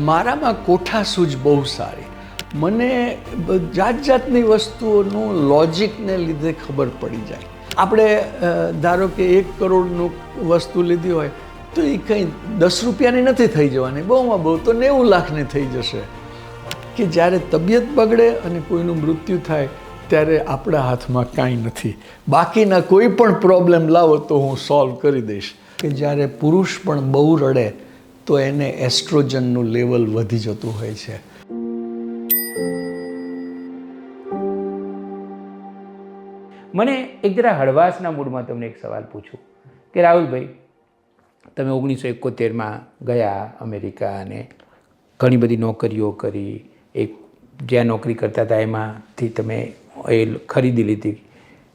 મારામાં કોઠાસૂઝ બહુ સારી. મને જાત જાતની વસ્તુઓનું લોજિકને લીધે ખબર પડી જાય. આપણે ધારો કે 1 કરોડનું વસ્તુ લીધી હોય તો એ કંઈ 10 રૂપિયાની નથી થઈ જવાની, બહુમાં બહુ તો 90 લાખની થઈ જશે. કે જ્યારે તબિયત બગડે અને કોઈનું મૃત્યુ થાય ત્યારે આપણા હાથમાં કાંઈ નથી. બાકીના કોઈ પણ પ્રોબ્લેમ લાવો તો હું સોલ્વ કરી દઈશ. કે જ્યારે પુરુષ પણ બહુ રડે તો એને એસ્ટ્રોજનનું લેવલ વધી જતું હોય છે. મને એક જરા હળવાશના મૂડમાં તમને એક સવાલ પૂછું કે રાહુલભાઈ, તમે 1971માં ગયા અમેરિકા અને ઘણી બધી નોકરીઓ કરી. એક જ્યાં નોકરી કરતા હતા એમાંથી તમે એ ખરીદી લીધી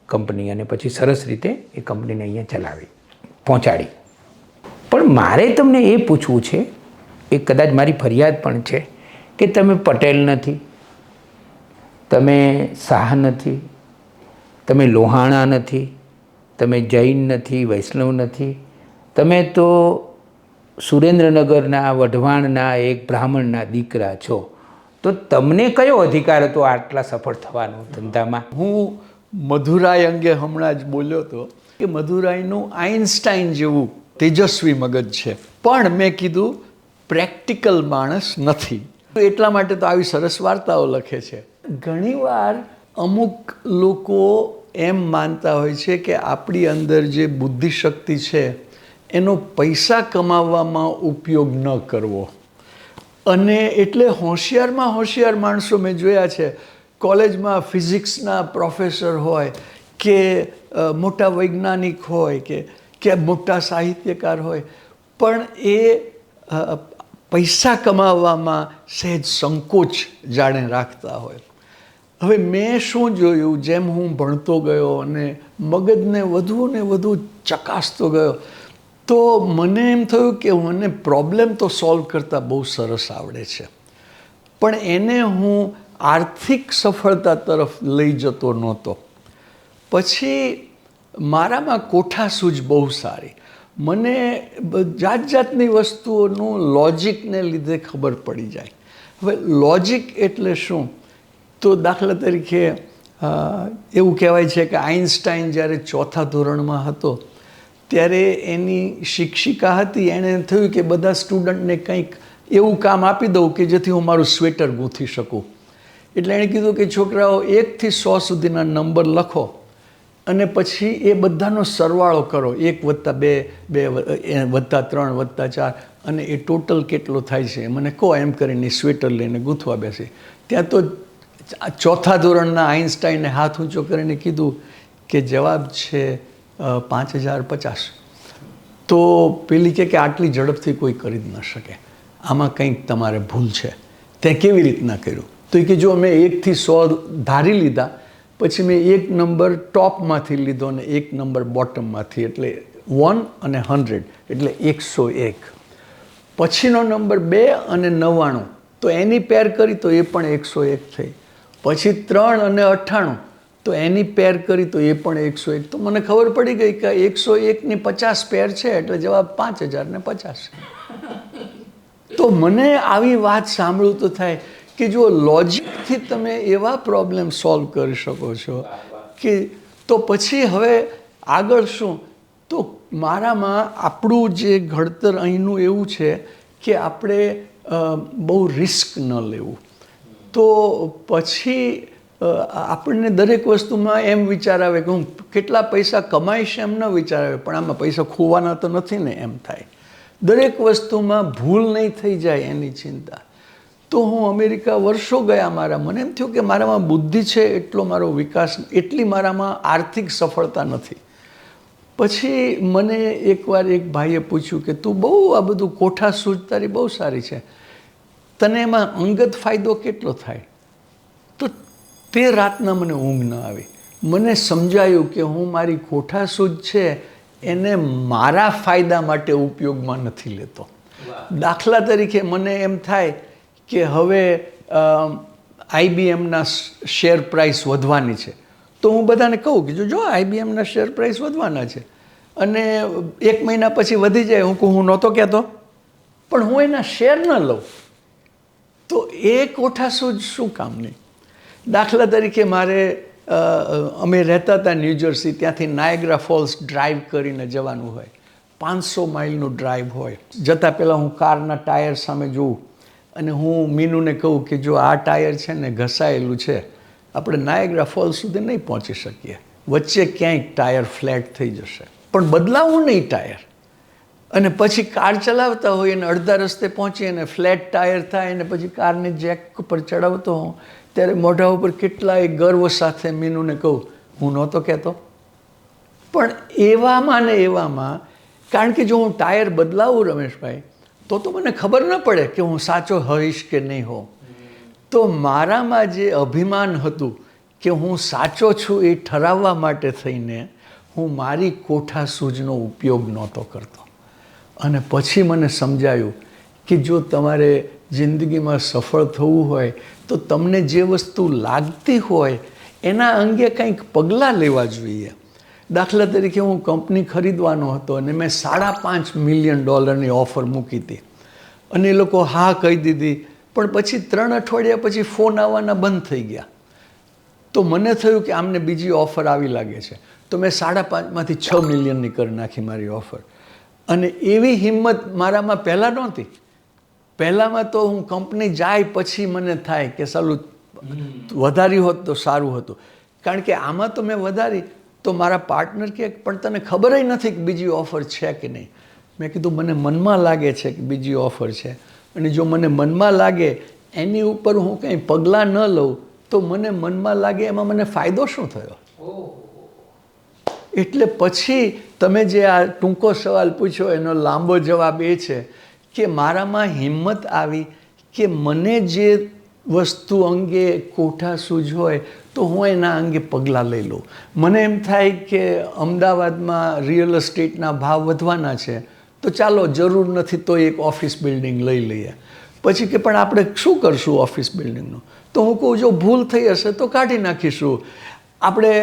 કંપની અને પછી સરસ રીતે એ કંપનીને અહીંયા ચલાવી પહોંચાડી. પણ મારે તમને એ પૂછવું છે, એ કદાચ મારી ફરિયાદ પણ છે, કે તમે પટેલ નથી, તમે શાહ નથી, તમે લોહાણા નથી, તમે જૈન નથી, વૈષ્ણવ નથી, તમે તો સુરેન્દ્રનગરના વઢવાણના એક બ્રાહ્મણના દીકરા છો. તો તમને કયો અધિકાર હતો આટલા સફળ થવાનો ધંધામાં? હું મધુરાય અંગે હમણાં જ બોલ્યો હતો કે મધુરાયનું આઇન્સ્ટાઈન જેવું તેજસ્વી મગજ છે, પણ મેં કીધું પ્રેક્ટિકલ માણસ નથી. એટલા માટે તો આવી સરસ વાર્તાઓ લખે છે. ઘણીવાર અમુક લોકો એમ માનતા હોય છે કે આપણી અંદર જે બુદ્ધિશક્તિ છે એનો પૈસા કમાવવામાં ઉપયોગ ન કરવો. અને એટલે હોશિયારમાં હોશિયાર માણસો મેં જોયા છે, કોલેજમાં ફિઝિક્સના પ્રોફેસર હોય કે મોટા વૈજ્ઞાનિક હોય કે મોટા સાહિત્યકાર હોય, પણ એ પૈસા કમાવવામાં સહેજ સંકોચ જાણે રાખતા હોય. હવે મેં શું જોયું, જેમ હું ભણતો ગયો અને મગજને વધુ ને વધુ ચકાસતો ગયો તો મને એમ થયું કે મને પ્રોબ્લેમ તો સોલ્વ કરતાં બહુ સરસ આવડે છે, પણ એને હું આર્થિક સફળતા તરફ લઈ જતો નહોતો. પછી મારામાં કોઠાસૂઝ બહુ સારી. મને જાત જાતની વસ્તુઓનું લોજિકને લીધે ખબર પડી જાય. હવે લોજિક એટલે શું? તો દાખલા તરીકે એવું કહેવાય છે કે આઇન્સ્ટાઈન જ્યારે 4થા ધોરણમાં હતો ત્યારે એની શિક્ષિકા હતી, એણે થયું કે બધા સ્ટુડન્ટને કંઈક એવું કામ આપી દઉં કે જેથી હું મારું સ્વેટર ગૂંથી શકું. એટલે એણે કીધું કે છોકરાઓ 1થી 100 સુધીના નંબર લખો અને પછી એ બધાનો સરવાળો કરો, 1 + 2, 2 + 3 + 4, અને એ ટોટલ કેટલો થાય છે મને કહો. એમ કરીને સ્વેટર લઈને ગૂંથવા બેસી. ત્યાં તો 4થા ધોરણના આઇન્સ્ટાઈને હાથ ઊંચો કરીને કીધું કે જવાબ છે 5050. તો પેલી કે આટલી ઝડપથી કોઈ કરી જ ન શકે, આમાં કંઈક તમારે ભૂલ છે. તે કેવી રીતના કર્યું? તો એ કે જો મેં 1થી 100 ધારી લીધા, પછી મેં 1 નંબર ટોપમાંથી લીધો અને 1 નંબર બોટમમાંથી, એટલે 1 અને 100 એટલે 101. પછીનો નંબર 2 અને 99, તો એની પેર કરી તો એ પણ 101 થઈ. પછી 3 અને 98, તો એની પેર કરી તો એ પણ 101. તો મને ખબર પડી ગઈ કે 101ની 50 પેર છે એટલે જવાબ 5050. તો મને આવી વાત સાંભળું તો થાય કે જો લોજિકથી તમે એવા પ્રોબ્લેમ સોલ્વ કરી શકો છો કે તો પછી હવે આગળ શું? તો મારામાં આપણું જે ઘડતર અહીંનું એવું છે કે આપણે બહુ રિસ્ક ન લેવું. તો પછી આપણને દરેક વસ્તુમાં એમ વિચાર આવે કે હું કેટલા પૈસા કમાઈશ એમ ન વિચાર આવે, પણ આમાં પૈસા ખોવાના તો નથી ને એમ થાય. દરેક વસ્તુમાં ભૂલ નહીં થઈ જાય એની ચિંતા. તો હું અમેરિકા વર્ષો ગયા, મને એમ થયું કે મારામાં બુદ્ધિ છે એટલો મારો વિકાસ, એટલી મારામાં આર્થિક સફળતા નથી. પછી મને એકવાર એક ભાઈએ પૂછ્યું કે તું બહુ આ બધું કોઠાસૂઝ તારી બહુ સારી છે, તને એમાં અંગત ફાયદો કેટલો થાય? તો તે રાતના મને ઊંઘ ન આવી. મને સમજાયું કે હું મારી કોઠાસૂઝ છે એને મારા ફાયદા માટે ઉપયોગમાં નથી લેતો. દાખલા તરીકે મને એમ થાય કે હવે IBMના શેર પ્રાઇસ વધવાની છે, તો હું બધાને કહું કે જો IBMના શેર પ્રાઇસ વધવાના છે, અને 1 મહિના પછી વધી જાય, હું નહોતો કહેતો, પણ હું એના શેર ન લઉં. તો એ કોઠાસૂઝ શું કામની? દાખલા તરીકે મારે અમે રહેતા હતા ન્યૂજર્સી, ત્યાંથી નાયગ્રા ફોલ્સ ડ્રાઈવ કરીને જવાનું હોય, 500 માઇલનું ડ્રાઈવ હોય. જતાં પહેલાં હું કારના ટાયર સામે જોઉં અને હું મીનુને કહું કે જો આ ટાયર છે ને ઘસાયેલું છે, આપણે નાયગ્રા ફોલ્સ સુધી નહીં પહોંચી શકીએ, વચ્ચે ક્યાંય ટાયર ફ્લેટ થઈ જશે, પણ બદલાવું નહીં ટાયર. અને પછી કાર ચલાવતા હોય અને અડધા રસ્તે પહોંચી અને ફ્લેટ ટાયર થાય અને પછી કારને જેક ઉપર ચડાવતો હોઉં ત્યારે મોઢા ઉપર કેટલાય ગર્વ સાથે મીનુને કહું, હું નહોતો કહેતો. પણ એવામાં ને એવામાં, કારણ કે જો હું ટાયર બદલાવું રમેશભાઈ, તો મને ખબર ન પડે કે હું સાચો હોઈશ કે નહીં હોઉં. તો મારામાં જે અભિમાન હતું કે હું સાચો છું એ ઠરાવવા માટે થઈને હું મારી કોઠાસૂઝનો ઉપયોગ નહોતો કરતો. અને પછી મને સમજાયું કે જો તમારે જિંદગીમાં સફળ થવું હોય તો તમને જે વસ્તુ લાગતી હોય એના અંગે કંઈક પગલાં લેવા જોઈએ. દાખલા તરીકે હું કંપની ખરીદવાનો હતો અને મેં $5.5 મિલિયન ઓફર મૂકી હતી અને એ લોકો હા કહી દીધી, પણ પછી 3 અઠવાડિયા પછી ફોન આવવાના બંધ થઈ ગયા. તો મને થયું કે આમને બીજી ઓફર આવી લાગે છે, તો મેં 5.5માંથી 6 મિલિયનની કરી નાખી મારી ઓફર. અને એવી હિંમત મારામાં પહેલાં નહોતી. પહેલાંમાં તો હું કંપની જાય પછી મને થાય કે સાલું વધારી હોત તો સારું હતું, કારણ કે આમાં તો મેં વધારી તો મારા પાર્ટનર કહે પણ તને ખબર ય નથી કે બીજી ઓફર છે કે નહીં. મેં કીધું મને મનમાં લાગે છે કે બીજી ઓફર છે, અને જો મને મનમાં લાગે એની ઉપર હું કંઈ પગલાં ન લઉં તો મને મનમાં લાગે એમાં મને ફાયદો શું થયો? એટલે પછી તમે જે આ ટૂંકો સવાલ પૂછ્યો એનો લાંબો જવાબ એ છે કે મારામાં હિંમત આવી કે મને જે વસ્તુ અંગે કોઠાસૂઝ હોય તો હું એના અંગે પગલાં લઈ લઉં. મને એમ થાય કે અમદાવાદમાં રિયલ એસ્ટેટના ભાવ વધવાના છે, તો ચાલો જરૂર નથી તો એક ઓફિસ બિલ્ડિંગ લઈ લઈએ. પછી કે પણ આપણે શું કરશું ઓફિસ બિલ્ડિંગનું? તો હું કહું જો ભૂલ થઈ હશે તો કાઢી નાખીશું. આપણે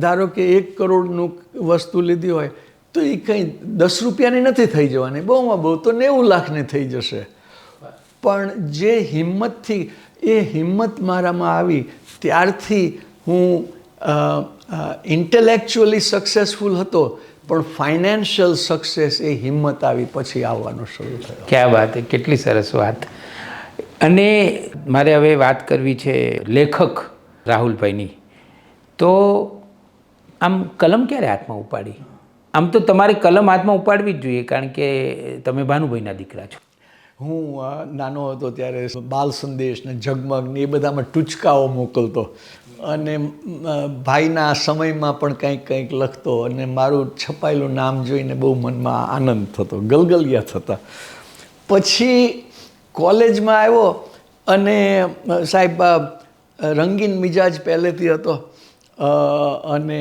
ધારો કે 1 કરોડનું વસ્તુ લીધી હોય તો એ કંઈ 10 રૂપિયાની નથી થઈ જવાની, બહુમાં બહુ તો 90 લાખની થઈ જશે. પણ જે હિંમતથી એ હિંમત મારામાં આવી ત્યારથી હું ઇન્ટેલેક્ચ્યુઅલી સક્સેસફુલ હતો, પણ ફાઇનાન્શિયલ સક્સેસ એ હિંમત આવી પછી આવવાનું શરૂ થયું. ક્યાં વાત, કેટલી સરસ વાત. અને મારે હવે વાત કરવી છે લેખક રાહુલભાઈની. તો આમ કલમ ક્યારે હાથમાં ઉપાડી? આમ તો તમારે કલમ હાથમાં ઉપાડવી જ જોઈએ, કારણ કે તમે ભાનુભાઈના દીકરા છો. હું નાનો હતો ત્યારે બાલ સંદેશ ને ઝગમગ ને એ બધામાં ટૂચકાઓ મોકલતો અને ભાઈના સમયમાં પણ કંઈક લખતો અને મારું છપાયેલું નામ જોઈને બહુ મનમાં આનંદ થતો, ગલગલિયા થતા. પછી કોલેજમાં આવ્યો અને સાહેબ રંગીન મિજાજ પહેલેથી હતો અને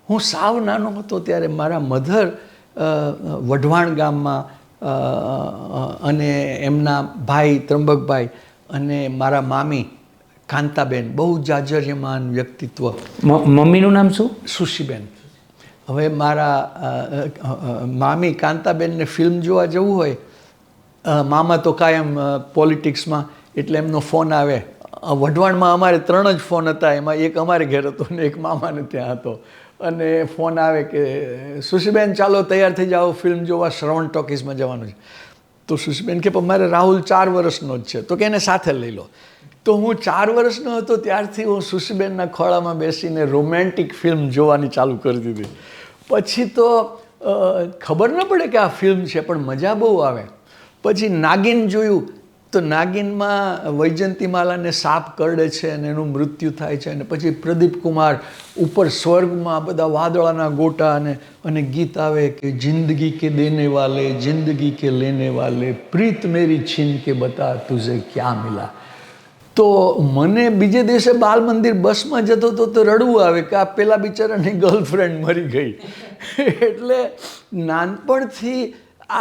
હું સાવ નાનો હતો ત્યારે મારા મધર વઢવાણ ગામમાં અને એમના ભાઈ ત્રંબકભાઈ અને મારા મામી કાંતાબેન, બહુ જાજર્યમાન વ્યક્તિત્વ. મમ્મીનું નામ શું? સુશીબેન. હવે મારા મામી કાંતાબેનને ફિલ્મ જોવા જવું હોય, મામા તો કાયમ પોલિટિક્સમાં, એટલે એમનો ફોન આવે. વઢવાણમાં અમારે 3 જ ફોન હતા, એમાં એક અમારે ઘેર હતો ને એક મામાને ત્યાં હતો. અને ફોન આવે કે સુશીબેન ચાલો તૈયાર થઈ જાઓ, ફિલ્મ જોવા શ્રવણ ટોકીઝમાં જવાનું છે. તો સુશીબેન કે પણ મારે રાહુલ 4 વર્ષનો જ છે, તો કે એને સાથે લઈ લો. તો હું 4 વર્ષનો હતો ત્યારથી હું સુશીબેનના ખોળામાં બેસીને રોમેન્ટિક ફિલ્મ જોવાની ચાલુ કરી દીધી. પછી તો ખબર ન પડે કે આ ફિલ્મ છે, પણ મજા બહુ આવે. પછી નાગિન જોયું તો નાગિનમાં વૈજયંતીમાલાને સાપ કરડે છે અને એનું મૃત્યુ થાય છે, અને પછી પ્રદીપ કુમાર ઉપર સ્વર્ગમાં બધા વાદળાના ગોટા અને ગીત આવે કે જિંદગી કે દેને વાલે જિંદગી કે લેને વાલે પ્રીત મેરી છીન કે બતા તુઝે ક્યા મિલા. તો મને બીજે દિવસે બાલ મંદિર બસમાં જતો હતો તો રડવું આવે કે આ પેલા બિચારાની ગર્લફ્રેન્ડ મરી ગઈ. એટલે નાનપણથી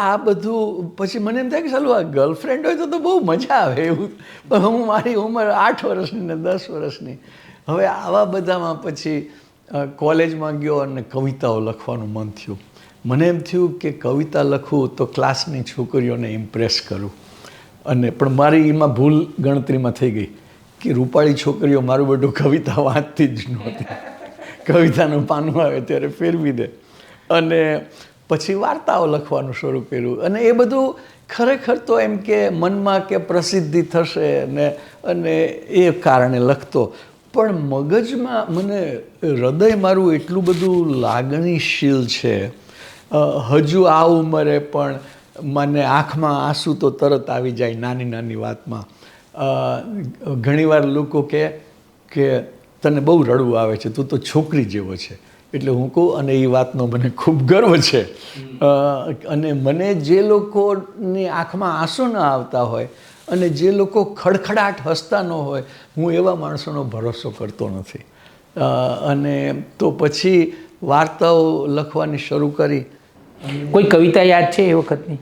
આ બધું પછી મને એમ થાય કે ચાલો આ ગર્લફ્રેન્ડ હોય તો બહુ મજા આવે એવું. પણ હું મારી ઉંમર 8 વર્ષની ને 10 વર્ષની. હવે આવા બધામાં પછી કોલેજમાં ગયો અને કવિતાઓ લખવાનું મન થયું. મને એમ થયું કે કવિતા લખું તો ક્લાસની છોકરીઓને ઇમ્પ્રેસ કરું. અને પણ મારી એમાં ભૂલ ગણતરીમાં થઈ ગઈ કે રૂપાળી છોકરીઓ મારું બધું કવિતા વાંચતી જ નહોતી. કવિતાનું પાનું આવે ત્યારે ફેરવી દે અને પછી વાર્તાઓ લખવાનું શરૂ કર્યું. અને એ બધું ખરેખર તો એમ કે મનમાં કે પ્રસિદ્ધિ થશે અને એ કારણે લખતો. પણ મગજમાં મને હૃદય મારું એટલું બધું લાગણીશીલ છે. હજુ આ ઉંમરે પણ મને આંખમાં આંસુ તો તરત આવી જાય નાની નાની વાતમાં. ઘણીવાર લોકો કે તને બહુ રડવું આવે છે, તું તો છોકરી જેવો છે. એટલે હું કહું, અને એ વાતનો મને ખૂબ ગર્વ છે. અને મને જે લોકોની આંખમાં આંસુ ન આવતા હોય અને જે લોકો ખડખડાટ હસતા ન હોય, હું એવા માણસોનો ભરોસો કરતો નથી. અને તો પછી વાર્તાઓ લખવાની શરૂ કરી. કોઈ કવિતા યાદ છે એ વખતની?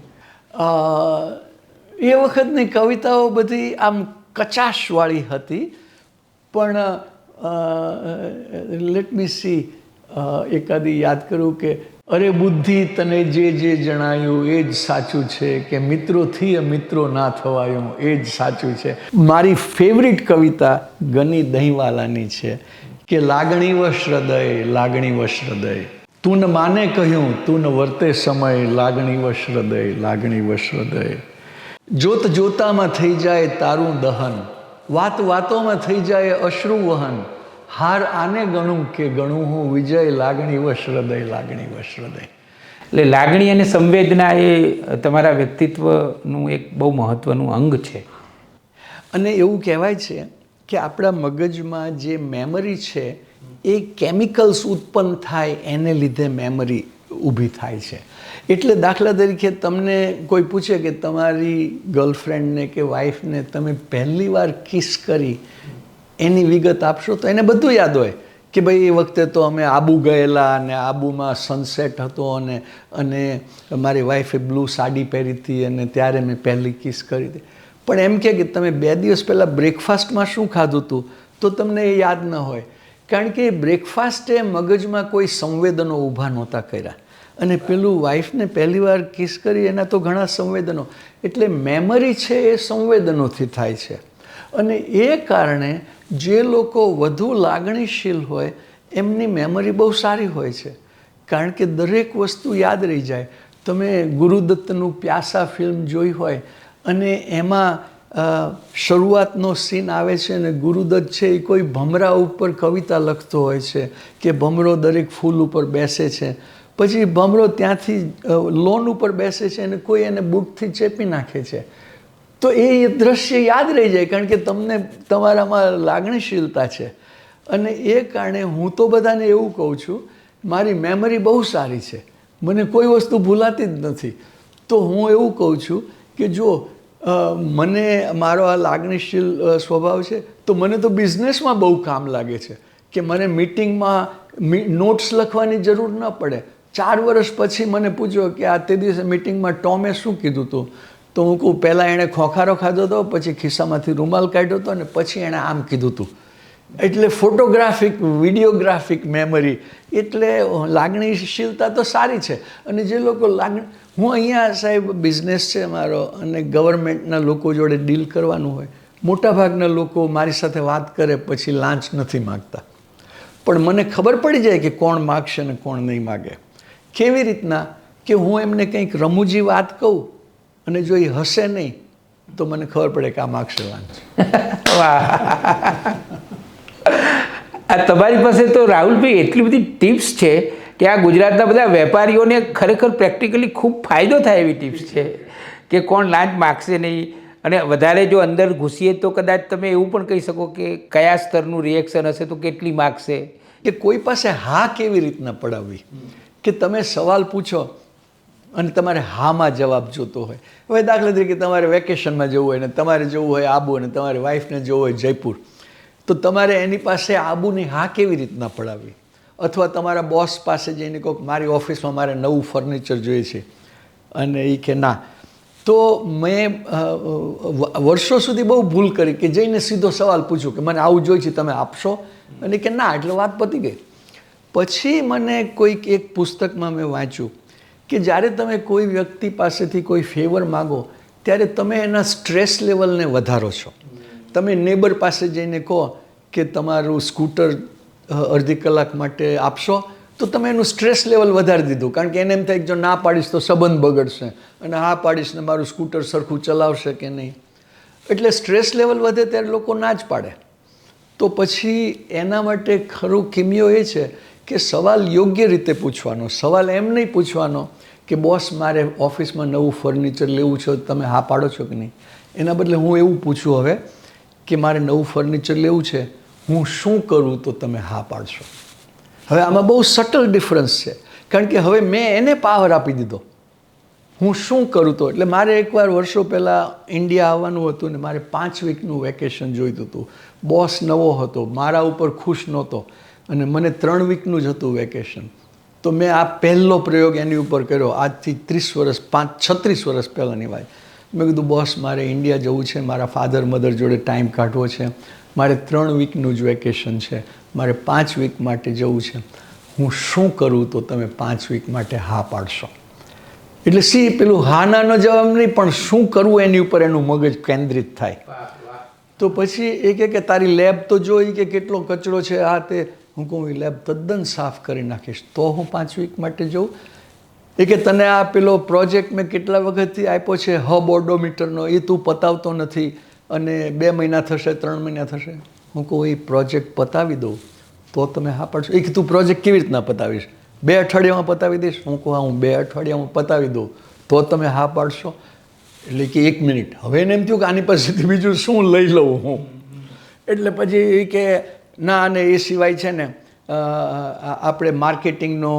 એ વખતની કવિતાઓ બધી આમ કચાશવાળી હતી. પણ લેટ મી સી, એકાદી યાદ કરું કે અરે બુદ્ધિ તને જે જણાયું એ જ સાચું છે, કે મિત્રોથી મિત્રો ના થવાયું એ જ સાચું છે. મારી ફેવરિટ કવિતા ગની દહીંવાલાની છે કે લાગણીવશ હૃદય, લાગણીવશ હૃદય, તું ન માને કહ્યું, તું ન વર્તે સમય, લાગણીવશ હૃદય, લાગણીવશ હૃદય, જોત જોતામાં થઈ જાય તારું દહન, વાત વાતોમાં થઈ જાય અશ્રુ વહન, હાર આને ગણું કે ગણું હું વિજય, લાગણીવશ હૃદય, લાગણીવશ હૃદય. એટલે લાગણી અને સંવેદના એ તમારા વ્યક્તિત્વનું એક બહુ મહત્ત્વનું અંગ છે. અને એવું કહેવાય છે કે આપણા મગજમાં જે મેમરી છે એ કેમિકલ્સ ઉત્પન્ન થાય એને લીધે મેમરી ઊભી થાય છે. એટલે દાખલા તરીકે તમને કોઈ પૂછે કે તમારી ગર્લફ્રેન્ડને કે વાઈફને તમે પહેલી વાર કિસ કરી એની વિગત આપશો તો એને બધું યાદ હોય કે ભાઈ એ વખતે તો અમે આબુ ગયેલા અને આબુમાં સનસેટ હતો અને મારી વાઈફે બ્લુ સાડી પહેરી હતી અને ત્યારે મેં પહેલી કિસ કરી હતી. પણ એમ કે તમે 2 દિવસ પહેલાં બ્રેકફાસ્ટમાં શું ખાધું હતું તો તમને એ યાદ ન હોય, કારણ કે બ્રેકફાસ્ટે મગજમાં કોઈ સંવેદનો ઊભા નહોતા કર્યા. અને પેલું વાઈફને પહેલી વાર કિસ કરી એના તો ઘણા સંવેદનો. એટલે મેમરી છે એ સંવેદનોથી થાય છે. અને એ કારણે જે લોકો વધુ લાગણીશીલ હોય એમની મેમરી બહુ સારી હોય છે, કારણ કે દરેક વસ્તુ યાદ રહી જાય. તમે ગુરુદત્તનું પ્યાસા ફિલ્મ જોઈ હોય અને એમાં શરૂઆતનો સીન આવે છે અને ગુરુદત્ત છે એ કોઈ ભમરા ઉપર કવિતા લખતો હોય છે કે ભમરો દરેક ફૂલ ઉપર બેસે છે. પછી ભમરો ત્યાંથી લોન ઉપર બેસે છે અને કોઈ એને બૂટથી ચેપી નાખે છે. તો એ દ્રશ્ય યાદ રહી જાય, કારણ કે તમને તમારામાં લાગણીશીલતા છે. અને એ કારણે હું તો બધાને એવું કહું છું, મારી મેમરી બહુ સારી છે, મને કોઈ વસ્તુ ભૂલાતી જ નથી. તો હું એવું કહું છું કે જો મને મારો આ લાગણીશીલ સ્વભાવ છે તો મને તો બિઝનેસમાં બહુ કામ લાગે છે કે મને મીટિંગમાં નોટ્સ લખવાની જરૂર ન પડે. 4 વર્ષ પછી મને પૂછો કે આ તે દિવસે મીટિંગમાં ટોમે શું કીધું હતું, તો હું કહું પહેલાં એણે ખોખારો ખાધો હતો, પછી ખિસ્સામાંથી રૂમાલ કાઢ્યો હતો અને પછી એણે આમ કીધું હતું. એટલે ફોટોગ્રાફિક વિડીયોગ્રાફિક મેમરી. એટલે લાગણીશીલતા તો સારી છે. અને જે લોકો હું અહીંયા સાહેબ બિઝનેસ છે મારો અને ગવર્મેન્ટના લોકો જોડે ડીલ કરવાનું હોય, મોટાભાગના લોકો મારી સાથે વાત કરે પછી લાંચ નથી માગતા. પણ મને ખબર પડી જાય કે કોણ માગશે ને કોણ નહીં માગે. કેવી રીતના કે હું એમને કંઈક રમૂજી વાત કહું અને જો એ હસે નહીં તો મને ખબર પડે કે આ માગશે લાંચ. વાહ! આ તમારી પાસે તો રાહુલભાઈ એટલી બધી ટિપ્સ છે કે આ ગુજરાતના બધા વેપારીઓને ખરેખર પ્રેક્ટિકલી ખૂબ ફાયદો થાય એવી ટિપ્સ છે કે કોણ લાંચ માગશે નહીં. અને વધારે જો અંદર ઘૂસીએ તો કદાચ તમે એવું પણ કહી શકો કે કયા સ્તરનું રિએક્શન હશે તો કેટલી માગશે. કે કોઈ પાસે હા કેવી રીતના પડાવવી, કે તમે સવાલ પૂછો અને તમારે હામાં જવાબ જોતો હોય. હવે દાખલા તરીકે તમારે વેકેશનમાં જવું હોય ને તમારે જવું હોય આબુ અને તમારી વાઈફને જવું હોય જયપુર, તો તમારે એની પાસે આબુની હા કેવી રીતના પડાવવી. અથવા તમારા બોસ પાસે જઈને કહો મારી ઓફિસમાં મારે નવું ફર્નિચર જોઈએ છે અને એ કે ના. તો મેં વર્ષો સુધી બહુ ભૂલ કરી કે જઈને સીધો સવાલ પૂછ્યો કે મને આવું જોઈએ છે, તમે આપશો? અને કે ના, એટલે વાત પતી ગઈ. પછી મને કોઈક એક પુસ્તકમાં મેં વાંચ્યું કે જ્યારે તમે કોઈ વ્યક્તિ પાસેથી કોઈ ફેવર માગો ત્યારે તમે એના સ્ટ્રેસ લેવલને વધારો છો. તમે નેબર પાસે જઈને કહો કે તમારું સ્કૂટર અડધી કલાક માટે આપશો, તો તમે એનું સ્ટ્રેસ લેવલ વધારી દીધું. કારણ કે એને એમ થાય કે જો ના પાડીશ તો સંબંધ બગડશે, અને હા પાડીશ ને મારું સ્કૂટર સરખું ચલાવશે કે નહીં. એટલે સ્ટ્રેસ લેવલ વધે ત્યારે લોકો ના જ પાડે. તો પછી એના માટે ખરું કિમિયો એ છે કે સવાલ યોગ્ય રીતે પૂછવાનો. સવાલ એમ નહીં પૂછવાનો કે બોસ મારે ઓફિસમાં નવું ફર્નિચર લેવું છે, તમે હા પાડો છો કે નહીં. એના બદલે હું એવું પૂછું હવે કે મારે નવું ફર્નિચર લેવું છે, હું શું કરું તો તમે હા પાડશો. હવે આમાં બહુ સટલ ડિફરન્સ છે, કારણ કે હવે મેં એને પાવર આપી દીધો. હું શું કરું તો, એટલે મારે એકવાર વર્ષો પહેલાં ઇન્ડિયા આવવાનું હતું ને મારે 5 વીકનું વેકેશન જોઈતું હતું. બોસ નવો હતો, મારા ઉપર ખુશ નહોતો, અને મને 3 વીકનું જ હતું વેકેશન. તો મેં આ પહેલો પ્રયોગ એની ઉપર કર્યો, આજથી 36 વર્ષ પહેલાંની વાત. મેં કીધું બોસ મારે ઇન્ડિયા જવું છે, મારા ફાધર મધર જોડે ટાઈમ કાઢવો છે, મારે 3 વીકનું જ વેકેશન છે, મારે 5 વીક માટે જવું છે, હું શું કરું તો તમે 5 વીક માટે હા પાડશો. એટલે પેલું હાનાનો જવાબ નહીં, પણ શું કરવું એની ઉપર એનું મગજ કેન્દ્રિત થાય. તો પછી એ કહે કે તારી લેબ તો જોઈ કે કેટલો કચરો છે આ તે. હું કહું એ લેબ તદ્દન સાફ કરી નાખીશ તો હું 5 વીક માટે જઉં. એ કે તને આ પેલો પ્રોજેક્ટ મેં કેટલા વખતથી આપ્યો છે હબ ઓડોમીટરનો, એ તું પતાવતો નથી, અને 2 મહિના થશે 3 મહિના થશે. હું કહું એ પ્રોજેક્ટ પતાવી દઉં તો તમે હા પાડશો. એ કે તું પ્રોજેક્ટ કેવી રીતના પતાવીશ, 2 અઠવાડિયામાં પતાવી દઈશ. હું કહું હા હું 2 અઠવાડિયામાં પતાવી દઉં તો તમે હા પાડશો. એટલે કે 1 મિનિટ. હવે એને એમ થયું કે આની પાસેથી બીજું શું લઈ લઉં હું. એટલે પછી એ કે ના, અને એ સિવાય છે ને આપણે માર્કેટિંગનો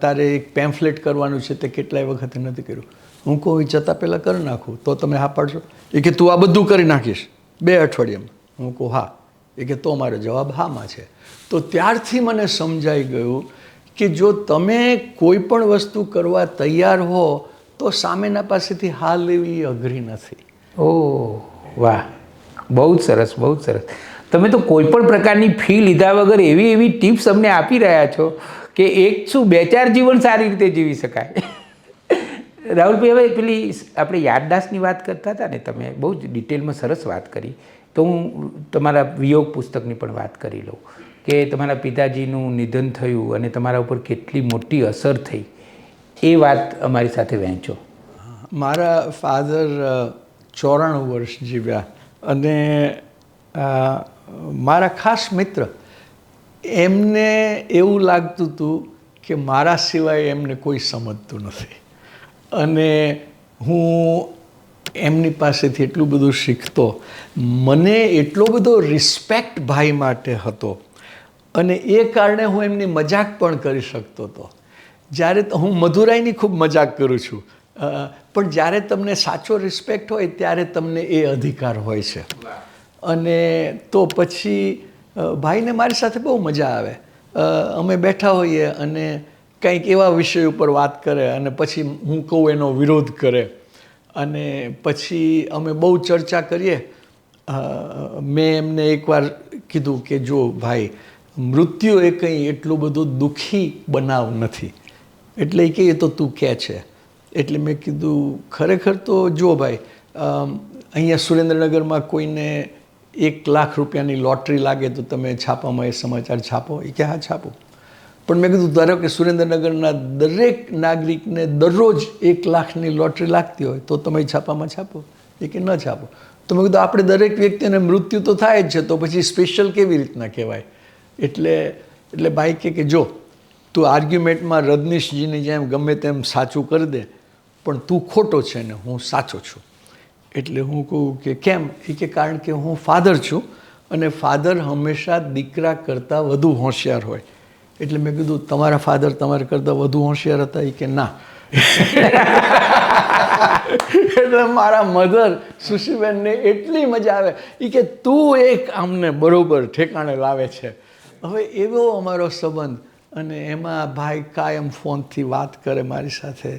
તારે એક પેમ્ફલેટ કરવાનું છે, તે કેટલાય વખતે નથી કર્યું. હું કહું એ જતાં પહેલાં કરી નાખું તો તમે હા પાડશો. એ કે તું આ બધું કરી નાખીશ 2 અઠવાડિયામાં. હું કહું હા. એ કે તો મારો જવાબ હામાં છે. તો ત્યારથી મને સમજાઈ ગયું કે જો તમે કોઈ પણ વસ્તુ કરવા તૈયાર હો તો સામેના પાસેથી હા લેવી અઘરી નથી. ઓહ વાહ, બહુ જ સરસ, બહુ જ સરસ. તમે તો કોઈ પણ પ્રકારની ફી લીધા વગર એવી ટિપ્સ અમને આપી રહ્યા છો કે એક શું 2-4 જીવન સારી રીતે જીવી શકાય. રાહુલભાઈ, હવે પેલી આપણે યાદદાસ્તની વાત કરતા હતા ને, તમે બહુ જ ડિટેલમાં સરસ વાત કરી. તો હું તમારા વિયોગ પુસ્તકની પણ વાત કરી લઉં કે તમારા પિતાજીનું નિધન થયું અને તમારા ઉપર કેટલી મોટી અસર થઈ, એ વાત અમારી સાથે વહેંચો. મારા ફાધર 94 વર્ષ જીવ્યા, અને મારા ખાસ મિત્ર, એમને એવું લાગતું હતું કે મારા સિવાય એમને કોઈ સમજતું નથી. અને હું એમની પાસેથી એટલું બધું શીખતો, મને એટલો બધો રિસ્પેક્ટ ભાઈ માટે હતો, અને એ કારણે હું એમની મજાક પણ કરી શકતો હતો. જ્યારે હું મધુરાઈની ખૂબ મજાક કરું છું, પણ જ્યારે તમને સાચો રિસ્પેક્ટ હોય ત્યારે તમને એ અધિકાર હોય છે. અને તો પછી ભાઈને મારી સાથે બહુ મજા આવે. અમે બેઠા હોઈએ અને કંઈક એવા વિષય ઉપર વાત કરે, અને પછી હું કહું એનો વિરોધ કરે, અને પછી અમે બહુ ચર્ચા કરીએ. મેં એમને એકવાર કીધું કે જો ભાઈ, મૃત્યુ એ કંઈ એટલું બધું દુઃખી બનાવ નથી. એટલે એ કહે તો તું કહે છે. એટલે મેં કીધું ખરેખર તો જો ભાઈ, અહીંયા સુરેન્દ્રનગરમાં કોઈને 1 લાખ રૂપિયાની લોટરી લાગે તો તમે છાપામાં એ સમાચાર છાપો? એ કે હા છાપો. પણ મેં કીધું ધારો કે સુરેન્દ્રનગરના દરેક નાગરિકને દરરોજ 1 લાખની લોટરી લાગતી હોય તો તમે છાપામાં છાપો? એ કે ન છાપો. તો મેં કીધું આપણે દરેક વ્યક્તિને મૃત્યુ તો થાય જ છે, તો પછી સ્પેશિયલ કેવી રીતના કહેવાય? એટલે ભાઈ કે જો તું આર્ગ્યુમેન્ટમાં રજનીશજીની જેમ ગમે તેમ સાચું કરી દે, પણ તું ખોટો છે ને હું સાચો છું. એટલે હું કહું કે કેમ? એ કે કારણ કે હું ફાધર છું, અને ફાધર હંમેશા દીકરા કરતાં વધુ હોશિયાર હોય. એટલે મેં કીધું તમારા ફાધર તમારા કરતાં વધુ હોશિયાર હતા? એ કે ના. એટલે મારા મધર સુશીબેનને એટલી મજા આવે. એ કે તું એક આમને બરોબર ઠેકાણે લાવે છે. હવે એવો અમારો સંબંધ, અને એમાં ભાઈ કાયમ ફોનથી વાત કરે મારી સાથે.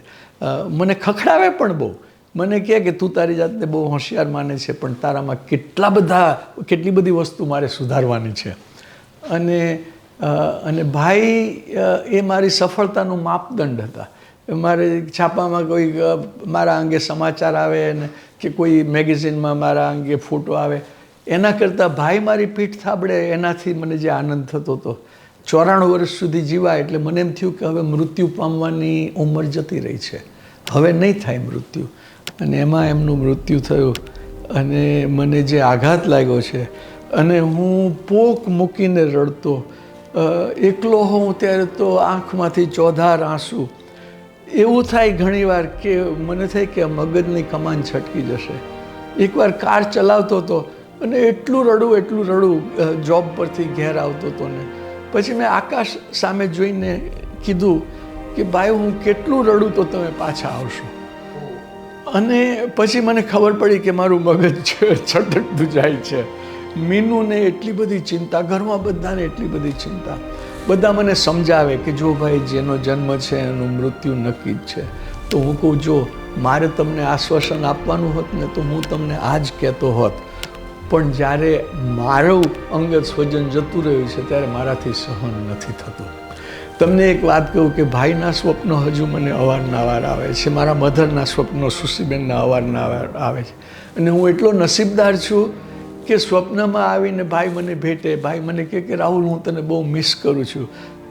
મને ખખડાવે પણ બહુ. મને કહે કે તું તારી જાતને બહુ હોશિયાર માને છે, પણ તારામાં કેટલી બધી વસ્તુ મારે સુધારવાની છે. અને ભાઈ એ મારી સફળતાનું માપદંડ હતા. મારે છાપામાં કોઈ મારા અંગે સમાચાર આવે ને કે કોઈ મેગેઝિનમાં મારા અંગે ફોટો આવે, એના કરતાં ભાઈ મારી પીઠ થાબડે એનાથી મને જે આનંદ થતો હતો. 94 વર્ષ સુધી જીવા એટલે મને એમ થયું કે હવે મૃત્યુ પામવાની ઉંમર જતી રહી છે, હવે નહીં થાય મૃત્યુ. અને એમાં એમનું મૃત્યુ થયું અને મને જે આઘાત લાગ્યો છે, અને હું પોક મૂકીને રડતો, એકલો હોઉં ત્યારે તો આંખમાંથી ચોધાર આંસુ. એવું થાય ઘણીવાર કે મને થાય કે મગજની કમાન છટકી જશે. એકવાર કાર ચલાવતો હતો અને એટલું રડું જોબ પરથી ઘેર આવતો હતો ને પછી મેં આકાશ સામે જોઈને કીધું કે ભાઈ હું કેટલું રડું તો તમે પાછા આવશો. અને પછી મને ખબર પડી કે મારું મગજ છટકતું જાય છે. મીનુને એટલી બધી ચિંતા, ઘરમાં બધાને એટલી બધી ચિંતા. બધા મને સમજાવે કે જો ભાઈ જેનો જન્મ છે એનું મૃત્યુ નક્કી જ છે. તો હું કહું જો મારે તમને આશ્વાસન આપવાનું હોત ને તો હું તમને આ જ કહેતો હોત, પણ જ્યારે મારું અંગત સ્વજન જતું રહ્યું છે ત્યારે મારાથી સહન નથી થતું. તમને એક વાત કહું કે ભાઈના સ્વપ્નો હજુ મને અવારનવાર આવે છે, મારા મધરના સ્વપ્નો સુશીબેનના અવારનવાર આવે છે. અને હું એટલો નસીબદાર છું કે સ્વપ્નમાં આવીને ભાઈ મને ભેટે, ભાઈ મને કહે કે રાહુલ હું તને બહુ મિસ કરું છું.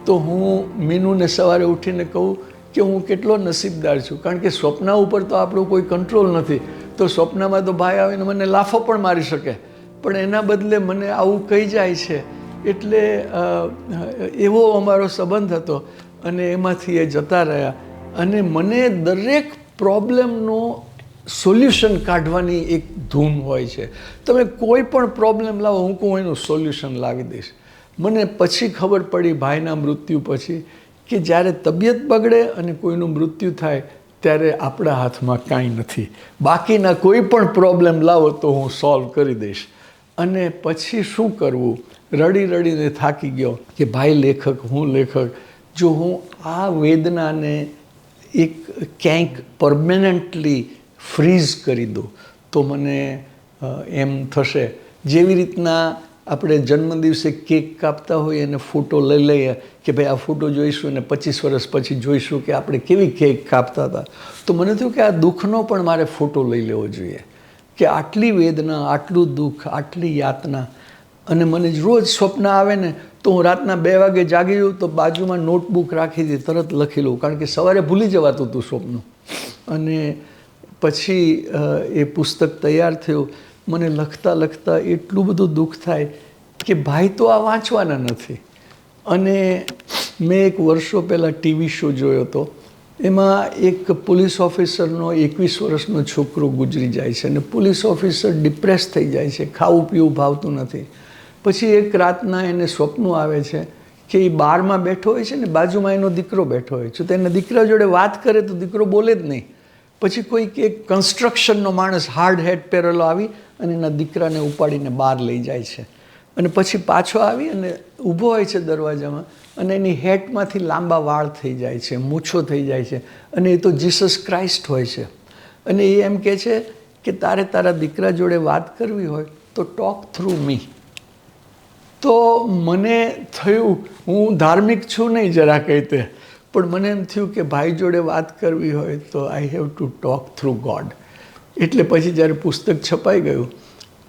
તો હું મીનુને સવારે ઉઠીને કહું કે હું કેટલો નસીબદાર છું, કારણ કે સ્વપ્ન ઉપર તો આપણો કોઈ કંટ્રોલ નથી. તો સ્વપ્નમાં તો ભાઈ આવીને મને લાફો પણ મારી શકે, પણ એના બદલે મને આવું કહી જાય છે. એટલે એવો અમારો સંબંધ હતો અને એમાંથી એ જતા રહ્યા. અને મને દરેક પ્રોબ્લેમનો સોલ્યુશન કાઢવાની એક ધૂન હોય છે. તમે કોઈ પણ પ્રોબ્લેમ લાવો, હું કહું એનું સોલ્યુશન લાવી દઈશ. મને પછી ખબર પડી ભાઈના મૃત્યુ પછી કે જ્યારે તબિયત બગડે અને કોઈનું મૃત્યુ થાય ત્યારે આપણા હાથમાં કાંઈ નથી. બાકીના કોઈ પણ પ્રોબ્લેમ લાવો તો હું સોલ્વ કરી દઈશ. અને પછી શું કરવું, રડીને થાકી ગયો કે ભાઈ લેખક, હું લેખક, જો હું આ વેદનાને એક ક્યાંક પરમેનન્ટલી ફ્રીઝ કરી દઉં તો મને એમ થશે. જેવી રીતના આપણે જન્મદિવસે કેક કાપતા હોઈએ અને ફોટો લઈ લઈએ કે ભાઈ આ ફોટો જોઈશું અને 25 વર્ષ પછી જોઈશું કે આપણે કેવી કેક કાપતા હતા. તો મને થયું કે આ દુઃખનો પણ મારે ફોટો લઈ લેવો જોઈએ કે આટલી વેદના, આટલું દુઃખ, આટલી યાતના. અને મને રોજ સ્વપ્ન આવે ને તો હું રાતના 2 વાગે જાગી જાઉં તો બાજુમાં નોટબુક રાખી હતી, તરત લખી લઉં, કારણ કે સવારે ભૂલી જવાતું હતું સ્વપ્ન. અને પછી એ પુસ્તક તૈયાર થયું. મને લખતા એટલું બધું દુઃખ થાય કે ભાઈ તો આ વાંચવાના નથી. અને મેં એક વર્ષો પહેલાં ટીવી શો જોયો હતો. એમાં એક પોલીસ ઓફિસરનો 21 વર્ષનો છોકરો ગુજરી જાય છે અને પોલીસ ઓફિસર ડિપ્રેસ થઈ જાય છે, ખાવું પીવું ભાવતું નથી. પછી એક રાતના એને સ્વપ્નો આવે છે કે એ બારમાં બેઠો હોય છે ને બાજુમાં એનો દીકરો બેઠો હોય છે. તો એના દીકરા જોડે વાત કરે તો દીકરો બોલે જ નહીં. પછી કોઈક એક કન્સ્ટ્રક્શનનો માણસ હાર્ડ હેટ પહેરેલો આવી અને એના દીકરાને ઉપાડીને બહાર લઈ જાય છે. અને પછી પાછો આવી અને ઊભો હોય છે દરવાજામાં અને એની હેટમાંથી લાંબા વાળ થઈ જાય છે, મૂછો થઈ જાય છે. અને એ તો જીસસ ક્રાઇસ્ટ હોય છે. અને એ એમ કહે છે કે તારે તારા દીકરા જોડે વાત કરવી હોય તો ટોક થ્રુ મી. તો મને થયું, હું ધાર્મિક છું નહીં જરા કહી તે, પણ મને એમ થયું કે ભાઈ જોડે વાત કરવી હોય તો I have to talk through God. એટલે પછી જ્યારે પુસ્તક છપાઈ ગયું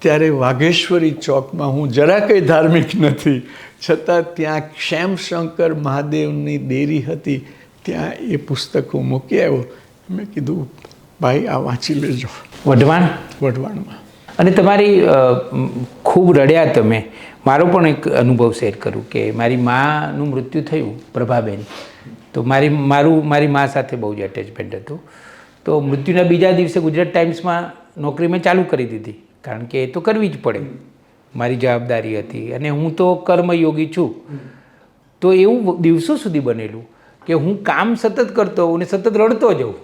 ત્યારે વાઘેશ્વરી ચોકમાં, હું જરા કંઈ ધાર્મિક નથી છતાં ત્યાં શ્યામશંકર મહાદેવની ડેરી હતી, ત્યાં એ પુસ્તક હું મૂકી આવ્યો. મેં કીધું ભાઈ આ વાંચી લેજો. વઢવાણમાં. અને તમારી ખૂબ રડ્યા તમે. મારો પણ એક અનુભવ શેર કરું કે મારી માનું મૃત્યુ થયું, પ્રભાબેન. તો મારી મા સાથે બહુ જ એટેચમેન્ટ હતું. તો મૃત્યુના બીજા દિવસે ગુજરાત ટાઈમ્સમાં નોકરી મેં ચાલુ કરી દીધી, કારણ કે એ તો કરવી જ પડે, મારી જવાબદારી હતી. અને હું તો કર્મયોગી છું. તો એવું દિવસો સુધી બનેલું કે હું કામ સતત કરતો હોઉં ને સતત રડતો જાઉં.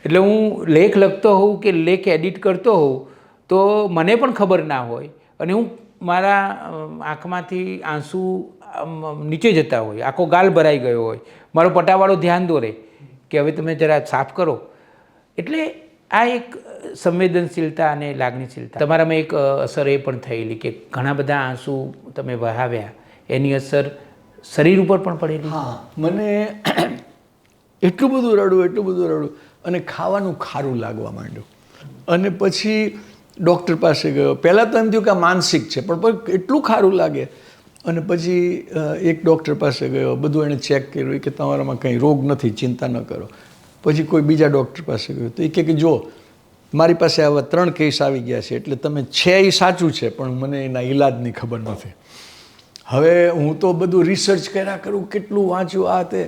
એટલે હું લેખ લખતો હોઉં કે લેખ એડિટ કરતો હોઉં તો મને પણ ખબર ના હોય અને હું મારા આંખમાંથી આંસુ નીચે જતા હોય, આખો ગાલ ભરાઈ ગયો હોય, મારો પટાવાળો ધ્યાન દોરે કે હવે તમે જરા સાફ કરો. એટલે આ એક સંવેદનશીલતા અને લાગણીશીલતા તમારામાં એક અસર એ પણ થયેલી કે ઘણા બધા આંસુ તમે વહાવ્યા, એની અસર શરીર ઉપર પણ પડેલી. હા, મને એટલું બધું રડું અને ખાવાનું ખારું લાગવા માંડ્યું. અને પછી ડૉક્ટર પાસે ગયો. પહેલાં તો એમ થયું કે આ માનસિક છે, પણ એટલું ખારું લાગે. અને પછી એક ડૉક્ટર પાસે ગયો, બધું એણે ચેક કર્યું કે તમારામાં કંઈ રોગ નથી, ચિંતા ન કરો. પછી કોઈ બીજા ડૉક્ટર પાસે ગયો તો એ કહે કે જો મારી પાસે આવા 3 કેસ આવી ગયા છે, એટલે તમે છે એ સાચું છે, પણ મને એના ઈલાજની ખબર નથી. હવે હું તો બધું રિસર્ચ કર્યા કરું, કેટલું વાંચ્યું આ તે.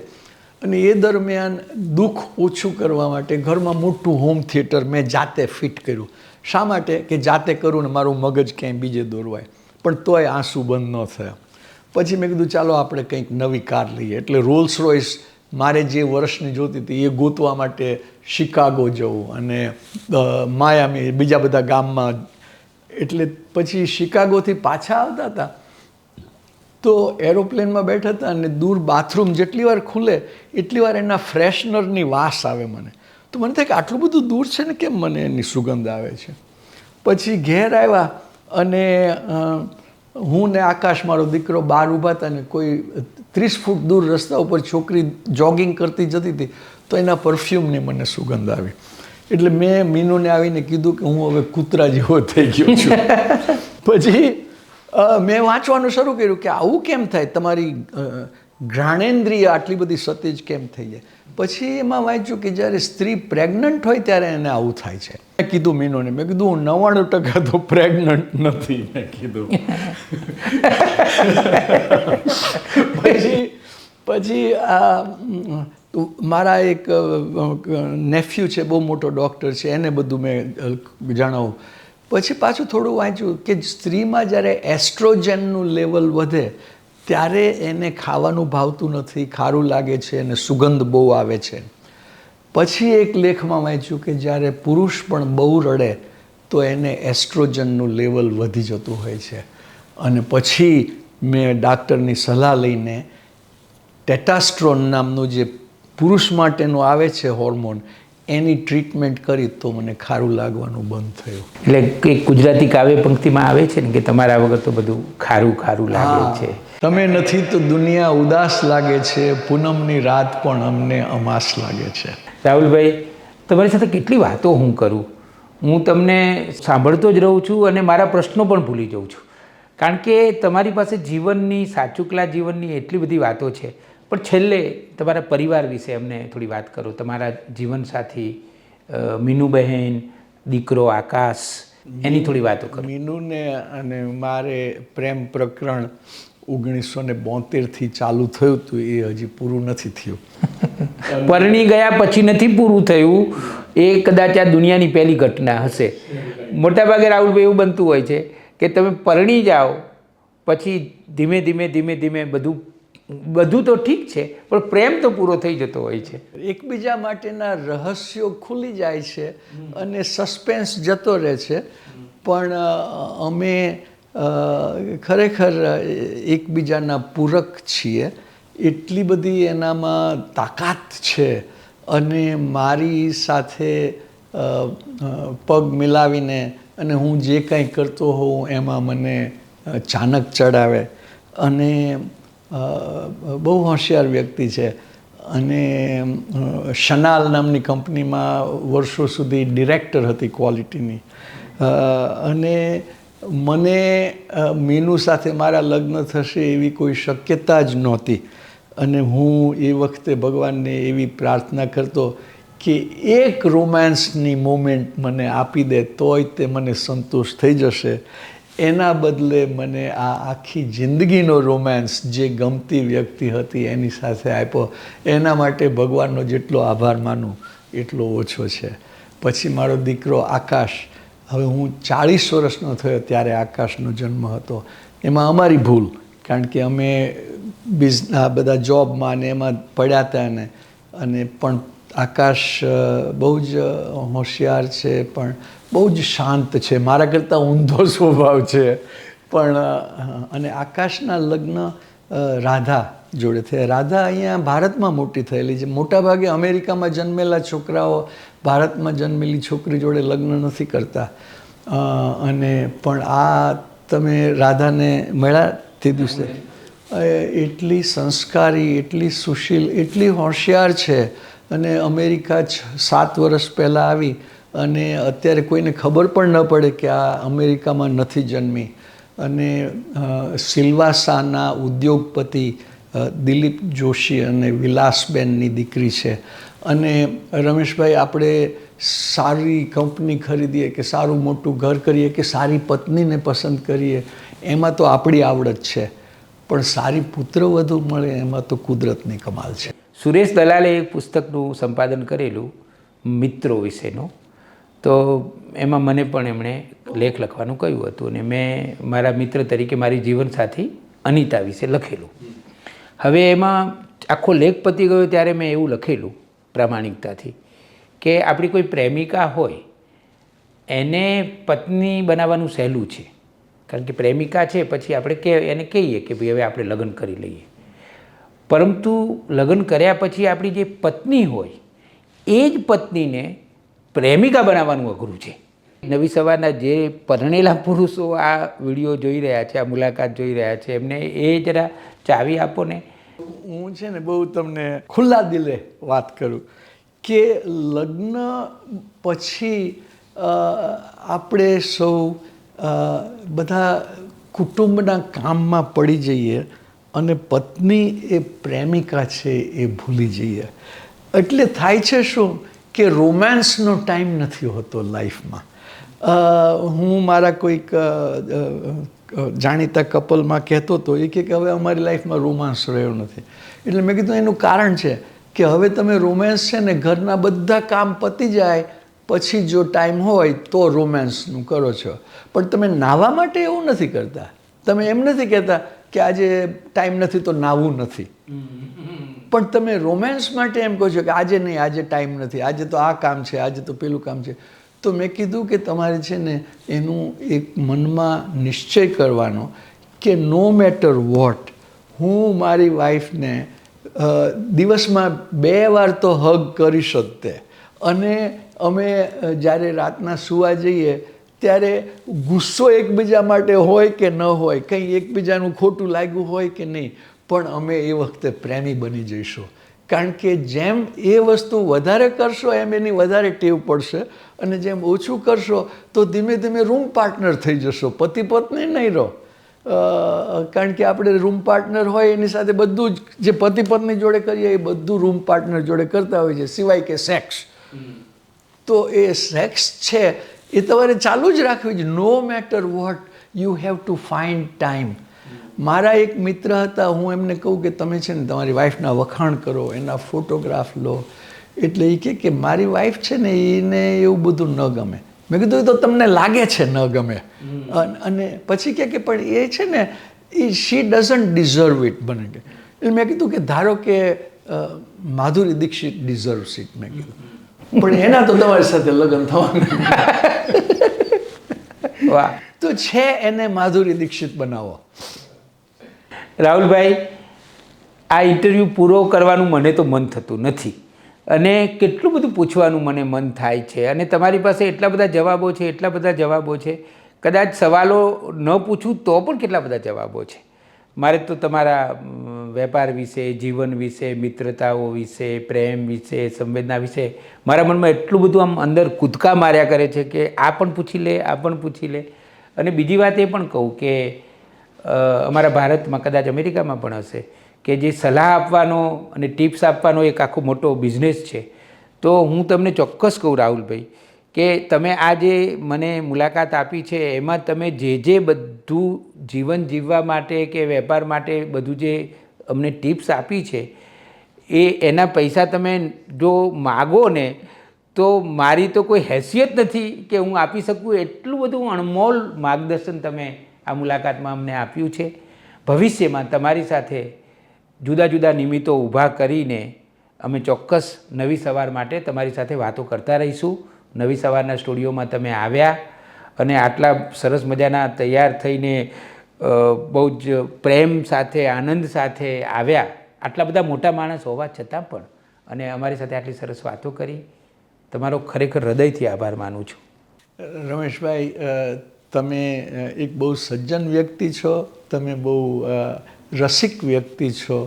અને એ દરમિયાન દુઃખ ઓછું કરવા માટે ઘરમાં મોટું હોમ થિયેટર મેં જાતે ફિટ કર્યું. શા માટે કે જાતે કરું ને મારું મગજ ક્યાંય બીજે દોરવાય, પણ તોય આંસુ બંધ ન થયા. પછી મેં કીધું ચાલો આપણે કંઈક નવી કાર લઈએ. એટલે રોલ્સ રોયસ મારે જે વર્ષની જોતી હતી એ ગોતવા માટે શિકાગો જવું અને માયામી બીજા બધા ગામમાં. એટલે પછી શિકાગોથી પાછા આવતા હતા તો એરોપ્લેનમાં બેઠા હતા અને દૂર બાથરૂમ જેટલી વાર ખુલે એટલી વાર એના ફ્રેશનરની વાસ આવે મને. તો મને થાય કે આટલું બધું દૂર છે ને કેમ મને એની સુગંધ આવે છે. પછી ઘેર આવ્યા અને હું ને આકાશ મારો દીકરો બહાર ઊભા હતા ને કોઈ 30 ફૂટ દૂર રસ્તા ઉપર છોકરી જોગિંગ કરતી જતી હતી તો એના પરફ્યુમની મને સુગંધ આવી. એટલે મેં મીનુને આવીને કીધું કે હું હવે કૂતરા જેવો થઈ ગયો છું. પછી મેં વાંચવાનું શરૂ કર્યું કે આવું કેમ થાય, તમારી ઘ્રાણેન્દ્રિય આટલી બધી સતેજ કેમ થઈ જાય. પછી એમાં વાંચ્યું કે જ્યારે સ્ત્રી પ્રેગ્નન્ટ હોય ત્યારે એને આવું થાય છે. મેં કીધું મીનુને, મેં કીધું હું 99% તો પ્રેગ્નન્ટ નથી, મેં કીધું. પછી મારા એક નેફ્યુ છે, બહુ મોટો ડૉક્ટર છે, એને બધું મેં જણાવું. પછી પાછું થોડું વાંચ્યું કે સ્ત્રીમાં જ્યારે એસ્ટ્રોજનનું લેવલ વધે ત્યારે એને ખાવાનું ભાવતું નથી, ખારું લાગે છે અને સુગંધ બહુ આવે છે. પછી એક લેખમાં વાંચ્યું કે જ્યારે પુરુષ પણ બહુ રડે તો એને એસ્ટ્રોજનનું લેવલ વધી જતું હોય છે. અને પછી મેં ડાક્ટરની સલાહ લઈને ટેટાસ્ટ્રોન નામનું જે પુરુષ માટેનું આવે છે હોર્મોન, એની ટ્રીટમેન્ટ કરી તો મને ખારું લાગવાનું બંધ થયું. એટલે એક ગુજરાતી કાવ્ય પંક્તિમાં આવે છે ને કે તમારા વગર તો બધું ખારું ખારું લાગે છે. તમે નથી તો દુનિયા ઉદાસ લાગે છે, પૂનમની રાત પણ અમને અમાસ લાગે છે. રાહુલભાઈ, તમારી સાથે કેટલી વાતો હું કરું. હું તમને સાંભળતો જ રહું છું અને મારા પ્રશ્નો પણ ભૂલી જાઉં છું, કારણ કે તમારી પાસે જીવનની સાચુકલા જીવનની એટલી બધી વાતો છે. પણ છેલ્લે તમારા પરિવાર વિશે અમને થોડી વાત કરો. તમારા જીવનસાથી મીનુબહેન, દીકરો આકાશ, એની થોડી વાતો કરો. મીનુને અને મારે પ્રેમ પ્રકરણ 1972થી ચાલુ થયું હતું, એ હજી પૂરું નથી થયું. પરણી ગયા પછી નથી પૂરું થયું. એ કદાચ આ દુનિયાની પહેલી ઘટના હશે. મોટાભાગે રાહુલભાઈ એવું બનતું હોય છે કે તમે પરણી જાઓ પછી ધીમે ધીમે બધું તો ઠીક છે, પણ પ્રેમ તો પૂરો થઈ જતો હોય છે. એકબીજા માટેના રહસ્યો ખુલી જાય છે અને સસ્પેન્સ જતો રહે છે. પણ અમે ખરેખર એકબીજાના પૂરક છીએ. એટલી બધી એનામાં તાકાત છે અને મારી સાથે પગ મિલાવીને અને હું જે કંઈ કરતો હોઉં એમાં મને ચાનક ચડાવે. અને બહુ હોશિયાર વ્યક્તિ છે અને શનાલ નામની કંપનીમાં વર્ષો સુધી ડિરેક્ટર હતી ક્વોલિટીની. અને મને મીનુ સાથે મારા લગ્ન થશે એવી કોઈ શક્યતા જ નહોતી. અને હું એ વખતે ભગવાનને એવી પ્રાર્થના કરતો કે એક રોમાન્સની મોમેન્ટ મને આપી દે તોય તે મને સંતોષ થઈ જશે. એના બદલે મને આ આખી જિંદગીનો રોમાન્સ જે ગમતી વ્યક્તિ હતી એની સાથે આપ્યો. એના માટે ભગવાનનો જેટલો આભાર માનું એટલો ઓછો છે. પછી મારો દીકરો આકાશ, હવે હું 40 વર્ષનો થયો ત્યારે આકાશનો જન્મ હતો. એમાં અમારી ભૂલ, કારણ કે અમે આ બધા જોબમાં ને એમાં પડ્યા હતા અને પણ આકાશ બહુ જ હોશિયાર છે, પણ બહુ જ શાંત છે, મારા કરતાં ઊંધો સ્વભાવ છે. પણ અને આકાશના લગ્ન રાધા જોડે થયા. રાધા અહીંયા ભારતમાં મોટી થયેલી છે. મોટાભાગે અમેરિકામાં જન્મેલા છોકરાઓ ભારતમાં જન્મેલી છોકરી જોડે લગ્ન નથી કરતા. અને પણ આ તમે રાધાને મળ્યા તે દિવસે એટલી સંસ્કારી, એટલી સુશીલ, એટલી હોશિયાર છે અને અમેરિકા 7 વર્ષ પહેલાં આવી અને અત્યારે કોઈને ખબર પણ ન પડે કે આ અમેરિકામાં નથી જન્મી. અને સિલ્વાસાના ઉદ્યોગપતિ દિલીપ જોશી અને વિલાસબેનની દીકરી છે. અને રમેશભાઈ, આપણે સારી કંપની ખરીદીએ કે સારું મોટું ઘર કરીએ કે સારી પત્નીને પસંદ કરીએ, એમાં તો આપણી આવડત છે, પણ સારી પુત્રવધુ મળે એમાં તો કુદરતની કમાલ છે. સુરેશ દલાલે એક પુસ્તકનું સંપાદન કરેલું મિત્રો વિશેનું, તો એમાં મને પણ એમણે લેખ લખવાનું કહ્યું હતું અને મેં મારા મિત્ર તરીકે મારી જીવનસાથી અનિતા વિશે લખેલું. હવે એમાં આખો લેખ પતી ગયો ત્યારે મેં એવું લખેલું પ્રામાણિકતાથી કે આપણી કોઈ પ્રેમિકા હોય એને પત્ની બનાવવાનું સહેલું છે, કારણ કે પ્રેમિકા છે પછી આપણે એને કહીએ કે ભાઈ હવે આપણે લગ્ન કરી લઈએ. પરંતુ લગ્ન કર્યા પછી આપણી જે પત્ની હોય એ જ પત્નીને પ્રેમિકા બનાવવાનું અઘરું છે. નવી સવારના જે પરણેલા પુરુષો આ વિડીયો જોઈ રહ્યા છે, આ મુલાકાત જોઈ રહ્યા છે, એમને એ જરા ચાવી આપો ને. હું છે ને બહુ તમને ખુલ્લા દિલે વાત કરું કે લગ્ન પછી આપણે સૌ બધા કુટુંબના કામમાં પડી જઈએ અને પત્ની એ પ્રેમિકા છે એ ભૂલી જઈએ. એટલે થાય છે શું કે રોમાન્સનો ટાઈમ નથી હોતો લાઈફમાં. હું મારા કોઈક જાણીતા કપલમાં કહેતો હતો, એ કે હવે અમારી લાઈફમાં રોમાન્સ રહ્યો નથી. એટલે મેં કીધું એનું કારણ છે કે હવે તમે રોમાન્સ છે ને ઘરના બધા કામ પતી જાય પછી જો ટાઈમ હોય તો રોમાન્સનું કરો છો, પણ તમે નાહવા માટે એવું નથી કરતા. તમે એમ નથી કહેતા કે આજે ટાઈમ નથી તો નાહવું નથી, પણ તમે રોમાન્સ માટે એમ કહો છો કે આજે નહીં, આજે ટાઈમ નથી, આજે તો આ કામ છે, આજે તો પેલું કામ છે. તો મેં કીધું કે તમારે છે ને એનું એક મનમાં નિશ્ચય કરવાનો કે નો મેટર વોટ, હું મારી વાઈફને દિવસમાં 2 વાર તો હગ કરી શકતે. અને અમે જ્યારે રાતના સૂવા જઈએ ત્યારે ગુસ્સો એકબીજા માટે હોય કે ન હોય, કંઈ એકબીજાનું ખોટું લાગ્યું હોય કે નહીં, પણ અમે એ વખતે પ્રેમી બની જઈશું. કારણ કે જેમ એ વસ્તુ વધારે કરશો એમ એની વધારે ટેવ પડશે, અને જેમ ઓછું કરશો તો ધીમે ધીમે રૂમ પાર્ટનર થઈ જશો, પતિ પત્ની નહીં રહો. કારણ કે આપણે રૂમ પાર્ટનર હોય એની સાથે બધું જ જે પતિ પત્ની જોડે કરીએ એ બધું રૂમ પાર્ટનર જોડે કરતા હોય છે, સિવાય કે સેક્સ. તો એ સેક્સ છે એ તમારે ચાલુ જ રાખવી છે. No matter what you have to find time. મારા એક મિત્ર હતા, હું એમને કહું કે તમે છે ને તમારી વાઈફના વખાણ કરો, એના ફોટોગ્રાફ લો. એટલે એ કે મારી વાઈફ છે ને એને એવું બધું ન ગમે. મેં કીધું એ તો તમને લાગે છે ન ગમે. અને પછી કે પણ એ છે ને એ શી ડઝન્ટ ડિઝર્વ ઇટ બને કે. એટલે મેં કીધું કે ધારો કે માધુરી દીક્ષિત ડિઝર્વ્સ ઇટ. મેં કીધું પણ એના તો તમારી સાથે લગ્ન થવાના. વાહ. તો છે એને માધુરી દીક્ષિત બનાવો. રાહુલભાઈ, આ ઇન્ટરવ્યૂ પૂરો કરવાનું મને તો મન થતું નથી અને કેટલું બધું પૂછવાનું મને મન થાય છે, અને તમારી પાસે એટલા બધા જવાબો છે, એટલા બધા જવાબો છે. કદાચ સવાલો ન પૂછું તો પણ કેટલા બધા જવાબો છે. મારે તો તમારા વેપાર વિશે, જીવન વિશે, મિત્રતાઓ વિશે, પ્રેમ વિશે, સંવેદના વિશે મારા મનમાં એટલું બધું આમ અંદર કૂદકા માર્યા કરે છે કે આ પણ પૂછી લે, આ પણ પૂછી લે. અને બીજી વાત એ પણ કહું કે અમારા ભારતમાં, કદાચ અમેરિકામાં પણ હશે, કે જે સલાહ આપવાનો અને ટિપ્સ આપવાનો એક આખો મોટો બિઝનેસ છે. તો હું તમને ચોક્કસ કહું રાહુલભાઈ કે તમે આ જે મને મુલાકાત આપી છે એમાં તમે જે બધું જીવન જીવવા માટે કે વેપાર માટે બધું જે અમને ટિપ્સ આપી છે એના પૈસા તમે જો માગો ને તો મારી તો કોઈ હેસિયત નથી કે હું આપી શકું. એટલું બધું અણમોલ માર્ગદર્શન તમે આ મુલાકાતમાં અમને આપ્યું છે. ભવિષ્યમાં તમારી સાથે જુદા જુદા નિમિત્તો ઊભા કરીને અમે ચોક્કસ નવી સવાર માટે તમારી સાથે વાતો કરતા રહીશું. નવી સવારના સ્ટુડિયોમાં તમે આવ્યા અને આટલા સરસ મજાના તૈયાર થઈને બહુ જ પ્રેમ સાથે, આનંદ સાથે આવ્યા, આટલા બધા મોટા માણસ હોવા છતાં પણ, અને અમારી સાથે આટલી સરસ વાતો કરી. તમારો ખરેખર હૃદયથી આભાર માનું છું. રમેશભાઈ, તમે એક બહુ સજ્જન વ્યક્તિ છો, તમે બહુ રસિક વ્યક્તિ છો,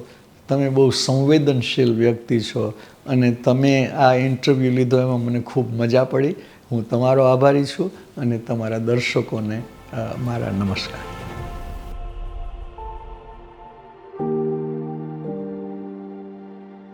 તમે બહુ સંવેદનશીલ વ્યક્તિ છો અને તમે આ ઇન્ટરવ્યૂ લીધો એમાં મને ખૂબ મજા પડી. હું તમારો આભારી છું અને તમારા દર્શકોને મારા નમસ્કાર.